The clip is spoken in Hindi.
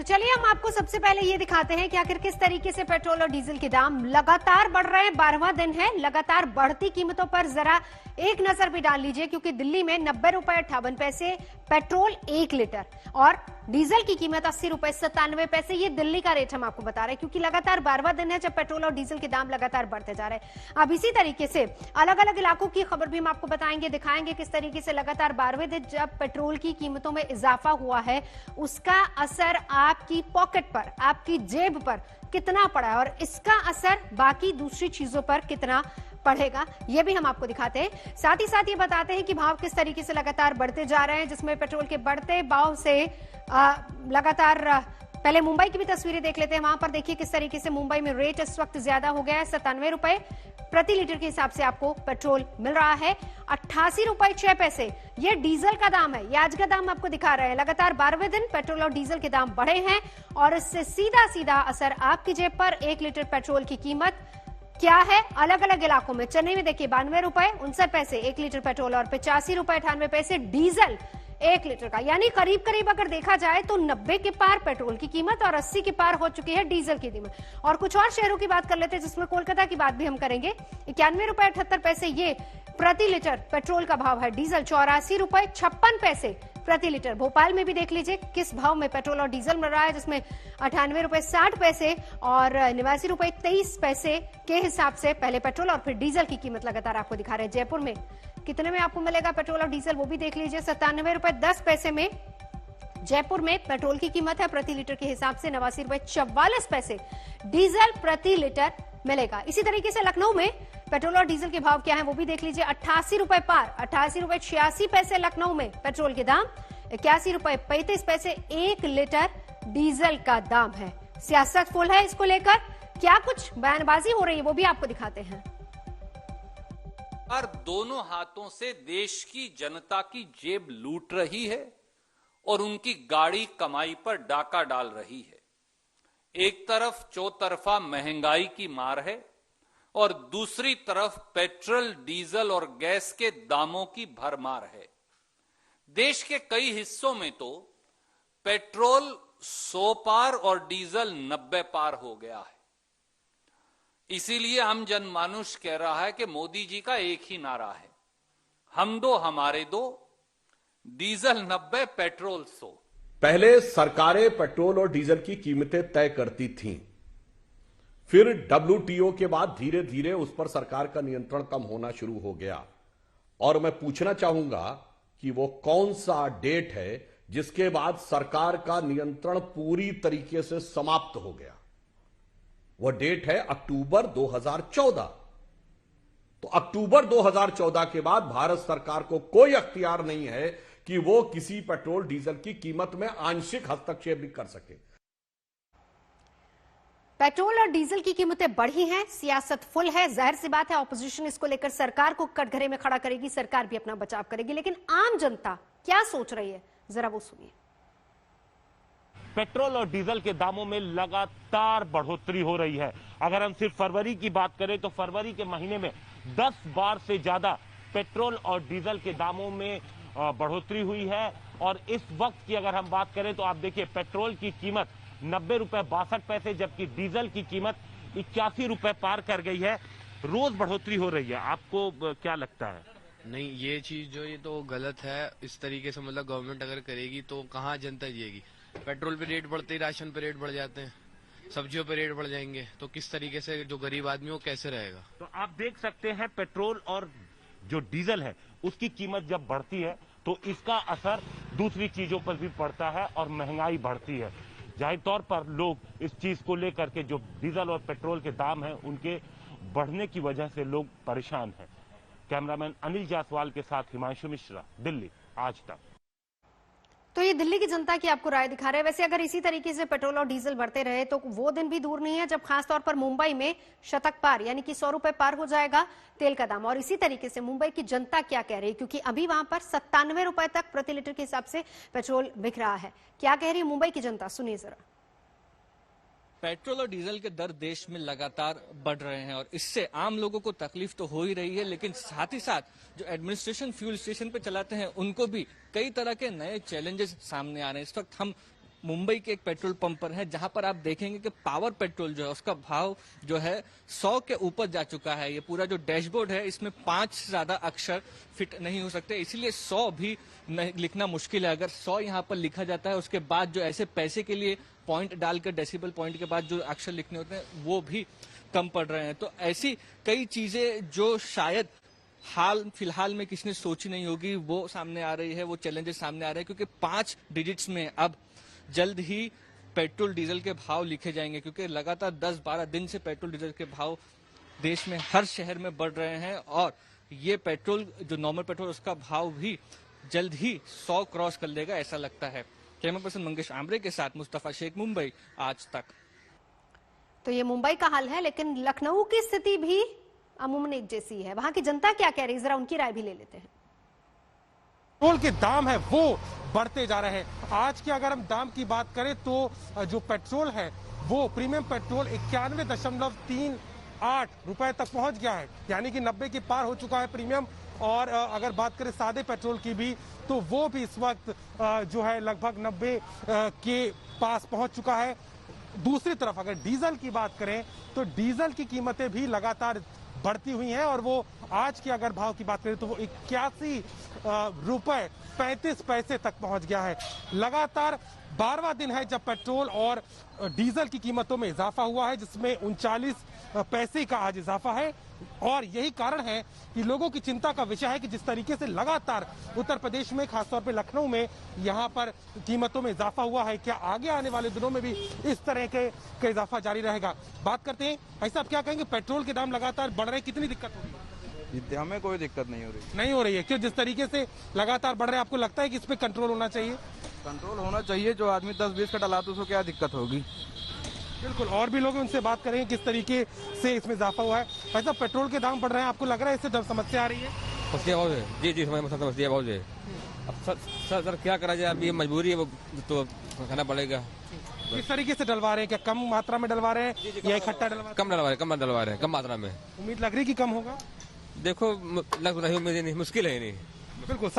चलिए हम आपको सबसे पहले ये दिखाते हैं कि आखिर किस तरीके से पेट्रोल और डीजल के दाम लगातार बढ़ रहे हैं। 12वां दिन है लगातार बढ़ती कीमतों पर जरा एक नजर भी डाल लीजिए, क्योंकि दिल्ली में 90 रुपए 58 पैसे पेट्रोल 1 लीटर और डीजल की कीमत 80 रुपए 97 पैसे। ये दिल्ली का रेट हम आपको बता रहे हैं, क्योंकि लगातार 12वां दिन है जब पेट्रोल और डीजल के दाम लगातार बढ़ते जा रहे हैं। अब इसी तरीके से अलग अलग इलाकों की खबर भी हम आपको बताएंगे, दिखाएंगे किस तरीके से लगातार 12वें दिन जब पेट्रोल की कीमतों में इजाफा हुआ है उसका असर आपकी पॉकेट पर, आपकी जेब पर कितना पड़ा है और इसका असर बाकी दूसरी चीजों पर कितना पड़ेगा, यह भी हम आपको दिखाते हैं। साथ ही साथ ये बताते हैं कि भाव किस तरीके से लगातार बढ़ते जा रहे हैं, जिसमें पेट्रोल के बढ़ते भाव से लगातार पहले मुंबई की भी तस्वीरें देख लेते हैं। वहां पर देखिए किस तरीके से मुंबई में रेट इस वक्त ज्यादा हो गया है। 97 रुपए प्रति लीटर के हिसाब से आपको पेट्रोल मिल रहा है। 88 रुपए 6 पैसे ये डीजल का दाम है। ये आज का दाम आपको दिखा रहे हैं। लगातार 12वें दिन पेट्रोल और डीजल के दाम बढ़े हैं और इससे सीधा सीधा असर आपकी जेब पर। 1 लीटर पेट्रोल की कीमत क्या है अलग अलग इलाकों में। चेन्नई में देखिए 92 रुपए 59 पैसे 1 लीटर पेट्रोल और 85 रुपए 98 पैसे डीजल 1 लीटर का। यानी करीब करीब अगर देखा जाए तो 90 के पार पेट्रोल की कीमत और 80 के पार हो चुकी है डीजल की कीमत। और कुछ और शहरों की बात कर लेते हैं, जिसमें कोलकाता की बात भी हम करेंगे। 91 रुपए 78 पैसे ये प्रति लीटर पेट्रोल का भाव है। डीजल 84 रुपए 56 पैसे प्रति लीटर। भोपाल में भी देख लीजिए किस भाव में पेट्रोल और डीजल मिल रहा है, जिसमें 98 रुपए 60 पैसे और 89 रुपए 23 पैसे के हिसाब से पहले पेट्रोल और फिर डीजल की कीमत लगातार आपको दिखा रहे हैं। जयपुर में कितने में आपको मिलेगा पेट्रोल और डीजल, वो भी देख लीजिए। 97 रुपए 10 पैसे में जयपुर में पेट्रोल की कीमत है प्रति लीटर के हिसाब से। 89 रुपए 44 पैसे डीजल प्रति लीटर मिलेगा। इसी तरीके से लखनऊ में पेट्रोल और डीजल के भाव क्या है वो भी देख लीजिए। 88 रुपए पार 88 रुपए 86 पैसे लखनऊ में पेट्रोल के दाम। 81 रुपए 35 पैसे 1 लीटर डीजल का दाम है। सियासत फुल है इसको लेकर, क्या कुछ बयानबाजी हो रही है वो भी आपको दिखाते हैं। और दोनों हाथों से देश की जनता की जेब लूट रही है और उनकी गाड़ी कमाई पर डाका डाल रही है। एक तरफ चौतरफा महंगाई की मार है और दूसरी तरफ पेट्रोल डीजल और गैस के दामों की भरमार है। देश के कई हिस्सों में तो पेट्रोल 100 पार और डीजल 90 पार हो गया है। इसीलिए हम जनमानुष कह रहा है कि मोदी जी का एक ही नारा है, हम दो हमारे दो, डीजल 90 पेट्रोल 100। पहले सरकारें पेट्रोल और डीजल की कीमतें तय करती थीं, फिर WTO के बाद धीरे धीरे उस पर सरकार का नियंत्रण कम होना शुरू हो गया। और मैं पूछना चाहूंगा कि वो कौन सा डेट है जिसके बाद सरकार का नियंत्रण पूरी तरीके से समाप्त हो गया। वह डेट है अक्टूबर 2014। तो अक्टूबर 2014 के बाद भारत सरकार को कोई अख्तियार नहीं है कि वो किसी पेट्रोल डीजल की कीमत में आंशिक हस्तक्षेप भी कर सके। पेट्रोल और डीजल की कीमतें बढ़ी हैं, सियासत फुल है। जाहिर सी बात है ऑपोजिशन इसको लेकर सरकार को कटघरे में खड़ा करेगी, सरकार भी अपना बचाव करेगी, लेकिन आम जनता क्या सोच रही है जरा वो सुनिए। पेट्रोल और डीजल के दामों में लगातार बढ़ोतरी हो रही है। अगर हम सिर्फ फरवरी की बात करें तो फरवरी के महीने में 10 बार से ज्यादा पेट्रोल और डीजल के दामों में बढ़ोतरी हुई है। और इस वक्त की अगर हम बात करें तो आप देखिए पेट्रोल की कीमत 90 रुपए 62 पैसे जबकि डीजल की कीमत 81 रुपए पार कर गई है। रोज बढ़ोतरी हो रही है, आपको क्या लगता है? नहीं, ये चीज जो ये तो गलत है। इस तरीके से मतलब गवर्नमेंट अगर करेगी तो कहाँ जनता जिएगी। पेट्रोल पे रेट बढ़ते ही राशन पे रेट बढ़ जाते हैं, सब्जियों पे रेट बढ़ जाएंगे, तो किस तरीके से जो गरीब आदमी वो कैसे रहेगा। तो आप देख सकते हैं पेट्रोल और जो डीजल है उसकी कीमत जब बढ़ती है तो इसका असर दूसरी चीजों पर भी पड़ता है और महंगाई बढ़ती है। जाहिर तौर पर लोग इस चीज को लेकर के जो डीजल और पेट्रोल के दाम हैं उनके बढ़ने की वजह से लोग परेशान हैं। कैमरामैन अनिल जायसवाल के साथ हिमांशु मिश्रा, दिल्ली, आज तक। तो ये दिल्ली की जनता की आपको राय दिखा रहे हैं। वैसे अगर इसी तरीके से पेट्रोल और डीजल बढ़ते रहे तो वो दिन भी दूर नहीं है जब खासतौर पर मुंबई में शतक पार यानी कि 100 रुपए पार हो जाएगा तेल का दाम। और इसी तरीके से मुंबई की जनता क्या कह रही है, क्योंकि अभी वहां पर 97 रुपए तक प्रति लीटर के हिसाब से पेट्रोल बिक रहा है। क्या कह रही है मुंबई की जनता, सुनिए जरा। पेट्रोल और डीजल के दर देश में लगातार बढ़ रहे हैं और इससे आम लोगों को तकलीफ तो हो ही रही है, लेकिन साथ ही साथ जो एडमिनिस्ट्रेशन फ्यूल स्टेशन पे चलाते हैं उनको भी कई तरह के नए चैलेंजेस सामने आ रहे हैं। इस वक्त हम मुंबई के एक पेट्रोल पंप पर है, जहां पर आप देखेंगे कि पावर पेट्रोल जो है उसका भाव जो है 100 के ऊपर जा चुका है। ये पूरा जो डैशबोर्ड है इसमें 5 से ज्यादा अक्षर फिट नहीं हो सकते, इसीलिए 100 भी लिखना मुश्किल है। अगर 100 यहाँ पर लिखा जाता है उसके बाद जो ऐसे पैसे के लिए पॉइंट डालकर डेसिबल पॉइंट के बाद जो अक्षर लिखने होते हैं वो भी कम पड़ रहे हैं। तो ऐसी कई चीजें जो शायद फिलहाल में किसी ने सोची नहीं होगी वो सामने आ रही है, वो चैलेंजेस सामने आ रहे हैं, क्योंकि 5 डिजिट्स में अब जल्द ही पेट्रोल डीजल के भाव लिखे जाएंगे, क्योंकि लगातार 10-12 दिन से पेट्रोल डीजल के भाव देश में हर शहर में बढ़ रहे हैं और ये पेट्रोल जो नॉर्मल पेट्रोल उसका भाव भी जल्द ही 100 क्रॉस कर लेगा ऐसा लगता है। कैमरा पर्सन मंगेश आमरे के साथ मुस्तफा शेख, मुंबई आज तक। तो ये मुंबई का हाल है, लेकिन लखनऊ की स्थिति भी अमूमन एक जैसी है। वहां की जनता क्या कह रही है, जरा उनकी राय भी ले लेते हैं। पेट्रोल के दाम है वो बढ़ते जा रहे हैं। आज के अगर हम दाम की बात करें तो जो पेट्रोल है वो प्रीमियम पेट्रोल 91.38 रुपए तक पहुंच गया है, यानी कि 90 के पार हो चुका है प्रीमियम। और अगर बात करें सादे पेट्रोल की भी तो वो भी इस वक्त जो है लगभग 90 के पास पहुंच चुका है। दूसरी तरफ अगर डीजल की बात करें तो डीजल की कीमतें भी लगातार बढ़ती हुई हैं और वो आज के अगर भाव की बात करें तो वो 81 रुपए 35 पैसे तक पहुंच गया है। लगातार 12वां दिन है जब पेट्रोल और डीजल की कीमतों में इजाफा हुआ है, जिसमें 39 पैसे का आज इजाफा है। और यही कारण है कि लोगों की चिंता का विषय है कि जिस तरीके से लगातार उत्तर प्रदेश में खासतौर पे लखनऊ में यहाँ पर कीमतों में इजाफा हुआ है, क्या आगे आने वाले दिनों में भी इस तरह के इजाफा जारी रहेगा। बात करते हैं भाई साहब, क्या कहेंगे, पेट्रोल के दाम लगातार बढ़ रहे हैं, कितनी दिक्कत हो रही है? हमें कोई दिक्कत नहीं हो रही है क्यों? जिस तरीके से लगातार बढ़ रहे हैं, आपको लगता है कि इस पे कंट्रोल होना चाहिए? कंट्रोल होना चाहिए। जो आदमी 10-20 का डलाता है उसको क्या दिक्कत होगी। बिल्कुल, और भी लोग हैं, उनसे बात करेंगे किस तरीके से इसमें इजाफा हुआ है। भाई साहब, पेट्रोल के दाम बढ़ रहे हैं, आपको लग रहा है इससे समस्या आ रही है? समस्या बहुत है जी, समस्या बहुत है। अब सर क्या करा जाए, अब ये मजबूरी है, वो तो खाना पड़ेगा। किस तरीके से डलवा रहे हैं, क्या कम मात्रा में डलवा रहे हैं या इकट्ठा डलवा? कम डलवा रहे हैं, कम मात्रा में। उम्मीद लग रही है कि कम होगा? देखो लग रही, मुश्किल है नहीं। बिल्कुल।